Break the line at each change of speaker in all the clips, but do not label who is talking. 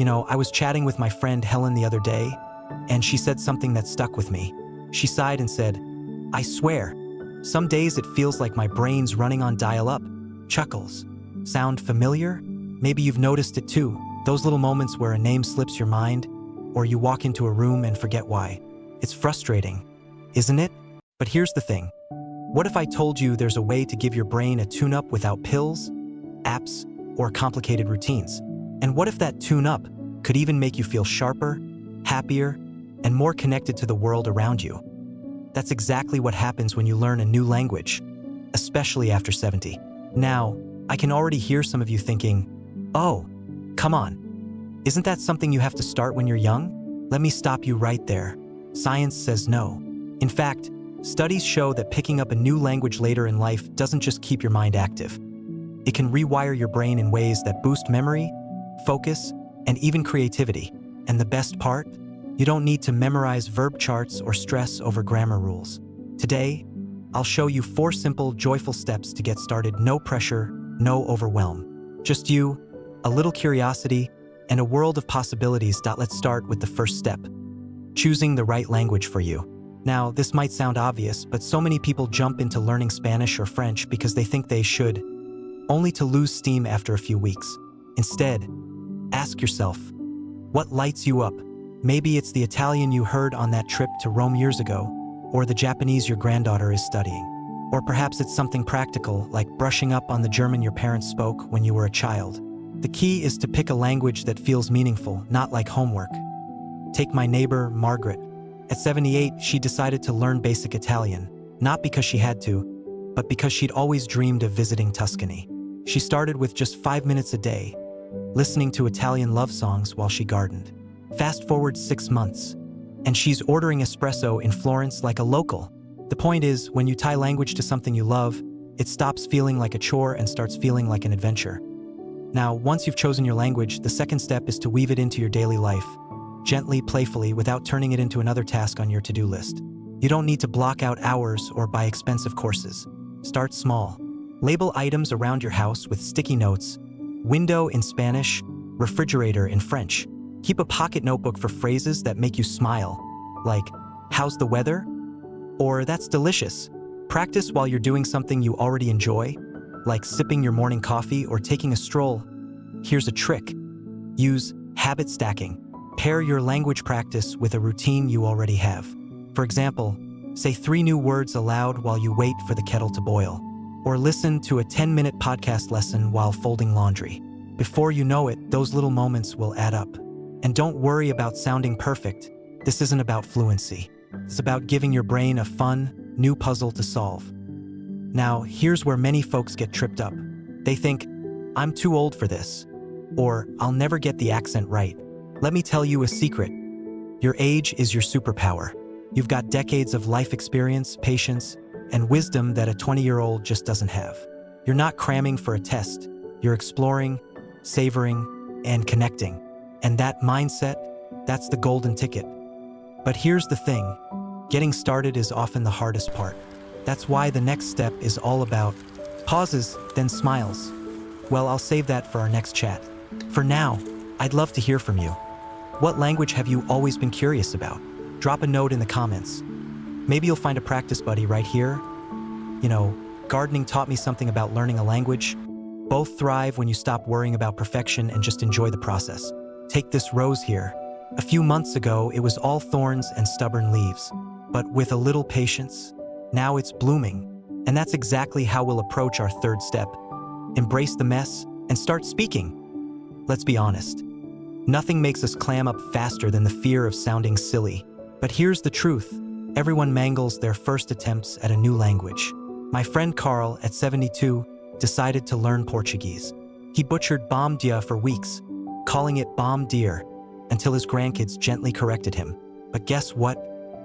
I was chatting with my friend Helen the other day, and she said something that stuck with me. She sighed and said, "I swear, some days it feels like my brain's running on dial-up." Chuckles. Sound familiar? Maybe you've noticed it too. Those little moments where a name slips your mind, or you walk into a room and forget why. It's frustrating, isn't it? But here's the thing. What if I told you there's a way to give your brain a tune-up without pills, apps, or complicated routines? And what if that tune-up could even make you feel sharper, happier, and more connected to the world around you? That's exactly what happens when you learn a new language, especially after 70. Now, I can already hear some of you thinking, "Oh, come on. Isn't that something you have to start when you're young?" Let me stop you right there. Science says no. In fact, studies show that picking up a new language later in life doesn't just keep your mind active. It can rewire your brain in ways that boost memory, focus, and even creativity. And the best part? You don't need to memorize verb charts or stress over grammar rules. Today, I'll show you 4 simple, joyful steps to get started. No pressure, no overwhelm. Just you, a little curiosity, and a world of possibilities. Let's start with the first step. Choosing the right language for you. Now, this might sound obvious, but so many people jump into learning Spanish or French because they think they should, only to lose steam after a few weeks. Instead, ask yourself, what lights you up? Maybe it's the Italian you heard on that trip to Rome years ago, or the Japanese your granddaughter is studying. Or perhaps it's something practical, like brushing up on the German your parents spoke when you were a child. The key is to pick a language that feels meaningful, not like homework. Take my neighbor, Margaret. At 78, she decided to learn basic Italian, not because she had to, but because she'd always dreamed of visiting Tuscany. She started with just 5 minutes a day, listening to Italian love songs while she gardened. Fast forward 6 months, and she's ordering espresso in Florence like a local. The point is, when you tie language to something you love, it stops feeling like a chore and starts feeling like an adventure. Now, once you've chosen your language, the second step is to weave it into your daily life, gently, playfully, without turning it into another task on your to-do list. You don't need to block out hours or buy expensive courses. Start small. Label items around your house with sticky notes, window in Spanish, refrigerator in French. Keep a pocket notebook for phrases that make you smile, like, "How's the weather?" Or "That's delicious." Practice while you're doing something you already enjoy, like sipping your morning coffee or taking a stroll. Here's a trick. Use habit stacking. Pair your language practice with a routine you already have. For example, say 3 new words aloud while you wait for the kettle to boil, or listen to a 10-minute podcast lesson while folding laundry. Before you know it, those little moments will add up. And don't worry about sounding perfect. This isn't about fluency. It's about giving your brain a fun, new puzzle to solve. Now, here's where many folks get tripped up. They think, "I'm too old for this," or "I'll never get the accent right." Let me tell you a secret. Your age is your superpower. You've got decades of life experience, patience, and wisdom that a 20-year-old just doesn't have. You're not cramming for a test. You're exploring, savoring, and connecting. And that mindset, that's the golden ticket. But here's the thing. Getting started is often the hardest part. That's why the next step is all about pauses, then smiles. Well, I'll save that for our next chat. For now, I'd love to hear from you. What language have you always been curious about? Drop a note in the comments. Maybe you'll find a practice buddy right here. Gardening taught me something about learning a language. Both thrive when you stop worrying about perfection and just enjoy the process. Take this rose here. A few months ago, it was all thorns and stubborn leaves. But with a little patience, now it's blooming. And that's exactly how we'll approach our third step. Embrace the mess and start speaking. Let's be honest. Nothing makes us clam up faster than the fear of sounding silly. But here's the truth. Everyone mangles their first attempts at a new language. My friend Carl, at 72, decided to learn Portuguese. He butchered bom dia for weeks, calling it bom dear, until his grandkids gently corrected him. But guess what?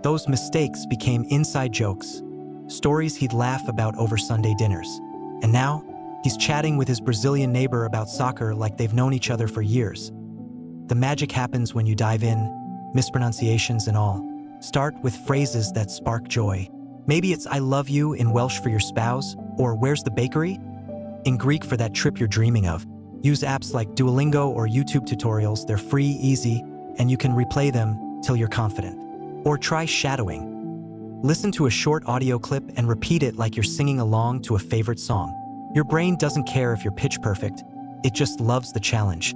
Those mistakes became inside jokes, stories he'd laugh about over Sunday dinners. And now, he's chatting with his Brazilian neighbor about soccer like they've known each other for years. The magic happens when you dive in, mispronunciations and all. Start with phrases that spark joy. Maybe it's "I love you" in Welsh for your spouse, or "Where's the bakery?" in Greek for that trip you're dreaming of. Use apps like Duolingo or YouTube tutorials. They're free, easy, and you can replay them till you're confident. Or try shadowing. Listen to a short audio clip and repeat it like you're singing along to a favorite song. Your brain doesn't care if you're pitch perfect, it just loves the challenge.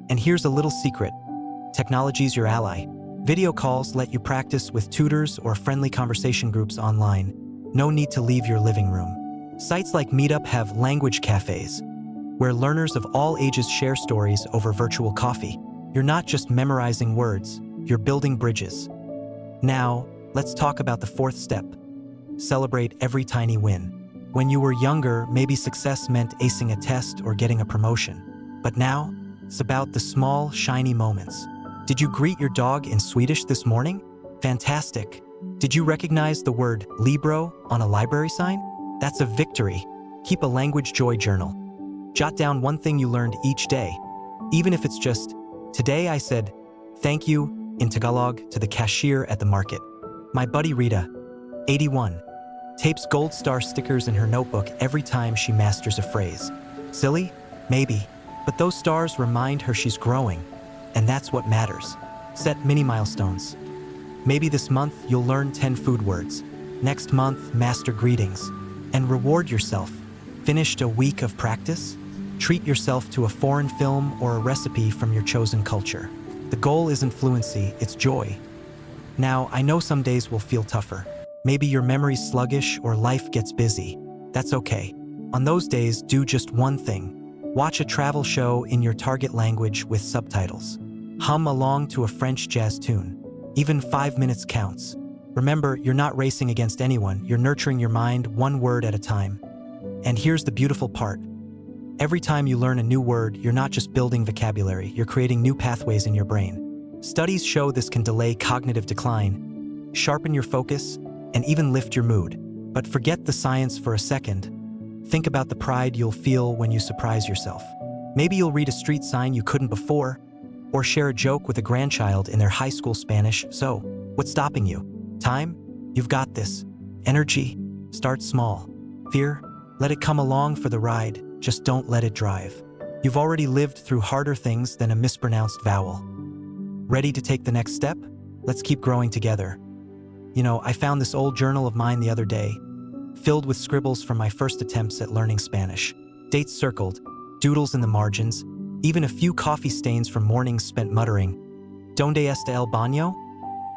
And here's a little secret. Technology's your ally. Video calls let you practice with tutors or friendly conversation groups online. No need to leave your living room. Sites like Meetup have language cafes, where learners of all ages share stories over virtual coffee. You're not just memorizing words, you're building bridges. Now, let's talk about the fourth step. Celebrate every tiny win. When you were younger, maybe success meant acing a test or getting a promotion. But now, it's about the small, shiny moments. Did you greet your dog in Swedish this morning? Fantastic. Did you recognize the word libro on a library sign? That's a victory. Keep a language joy journal. Jot down one thing you learned each day. Even if it's just, today I said, thank you, in Tagalog to the cashier at the market. My buddy Rita, 81, tapes gold star stickers in her notebook every time she masters a phrase. Silly? Maybe. But those stars remind her she's growing, and that's what matters. Set mini milestones. Maybe this month you'll learn 10 food words. Next month, master greetings. And reward yourself. Finished a week of practice? Treat yourself to a foreign film or a recipe from your chosen culture. The goal isn't fluency, it's joy. Now, I know some days will feel tougher. Maybe your memory's sluggish or life gets busy. That's okay. On those days, do just one thing. Watch a travel show in your target language with subtitles. Hum along to a French jazz tune. Even 5 minutes counts. Remember, you're not racing against anyone, you're nurturing your mind one word at a time. And here's the beautiful part. Every time you learn a new word, you're not just building vocabulary, you're creating new pathways in your brain. Studies show this can delay cognitive decline, sharpen your focus, and even lift your mood. But forget the science for a second. Think about the pride you'll feel when you surprise yourself. Maybe you'll read a street sign you couldn't before, or share a joke with a grandchild in their high school Spanish. So, what's stopping you? Time? You've got this. Energy? Start small. Fear? Let it come along for the ride, just don't let it drive. You've already lived through harder things than a mispronounced vowel. Ready to take the next step? Let's keep growing together. You know, I found this old journal of mine the other day, filled with scribbles from my first attempts at learning Spanish. Dates circled, doodles in the margins, even a few coffee stains from mornings spent muttering, "Donde está el baño?"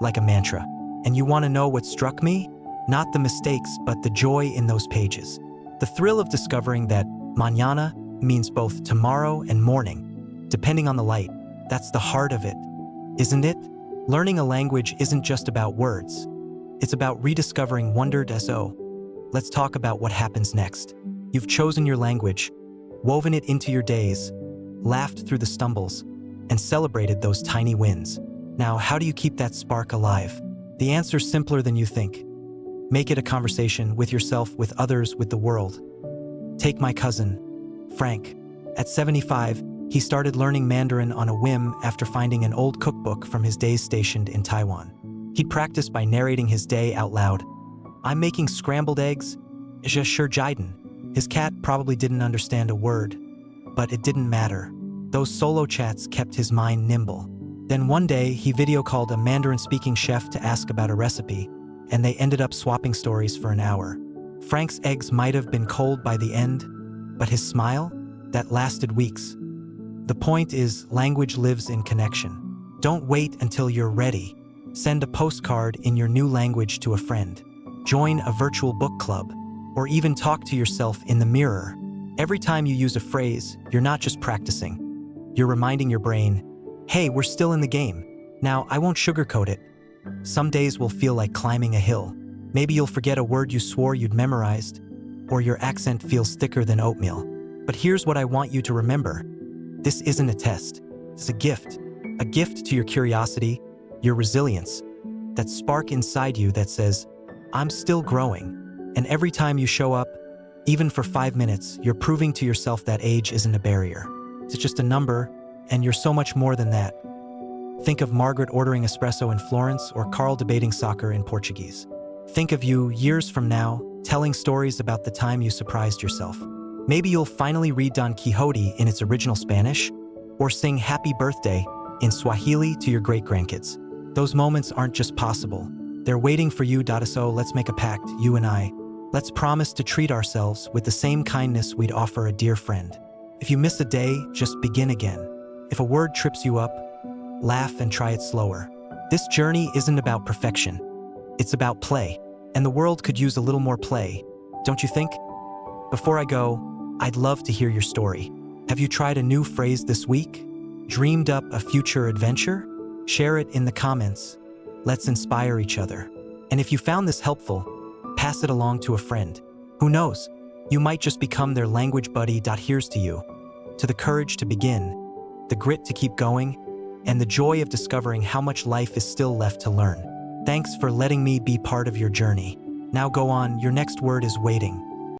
like a mantra. And you want to know what struck me? Not the mistakes, but the joy in those pages. The thrill of discovering that mañana means both tomorrow and morning, depending on the light. That's the heart of it, isn't it? Learning a language isn't just about words. It's about rediscovering wonder. So, let's talk about what happens next. You've chosen your language, woven it into your days, laughed through the stumbles, and celebrated those tiny wins. Now, how do you keep that spark alive? The answer's simpler than you think. Make it a conversation with yourself, with others, with the world. Take my cousin, Frank. At 75, he started learning Mandarin on a whim after finding an old cookbook from his days stationed in Taiwan. He'd practice by narrating his day out loud. "I'm making scrambled eggs, je shi jiden." His cat probably didn't understand a word, but it didn't matter. Those solo chats kept his mind nimble. Then one day, he video called a Mandarin-speaking chef to ask about a recipe, and they ended up swapping stories for an hour. Frank's eggs might have been cold by the end, but his smile? That lasted weeks. The point is, language lives in connection. Don't wait until you're ready. Send a postcard in your new language to a friend. Join a virtual book club, or even talk to yourself in the mirror. Every time you use a phrase, you're not just practicing. You're reminding your brain, hey, we're still in the game. Now, I won't sugarcoat it. Some days will feel like climbing a hill. Maybe you'll forget a word you swore you'd memorized, or your accent feels thicker than oatmeal. But here's what I want you to remember. This isn't a test. It's a gift to your curiosity, your resilience, that spark inside you that says, I'm still growing. And every time you show up, even for 5 minutes, you're proving to yourself that age isn't a barrier. It's just a number, and you're so much more than that. Think of Margaret ordering espresso in Florence or Carl debating soccer in Portuguese. Think of you, years from now, telling stories about the time you surprised yourself. Maybe you'll finally read Don Quixote in its original Spanish, or sing Happy Birthday in Swahili to your great-grandkids. Those moments aren't just possible. They're waiting for you. So let's make a pact, you and I. Let's promise to treat ourselves with the same kindness we'd offer a dear friend. If you miss a day, just begin again. If a word trips you up, laugh and try it slower. This journey isn't about perfection. It's about play. And the world could use a little more play, don't you think? Before I go, I'd love to hear your story. Have you tried a new phrase this week? Dreamed up a future adventure? Share it in the comments. Let's inspire each other. And if you found this helpful, pass it along to a friend. Who knows? You might just become their language buddy. Here's to you. To the courage to begin, the grit to keep going, and the joy of discovering how much life is still left to learn. Thanks for letting me be part of your journey. Now go on, your next word is waiting.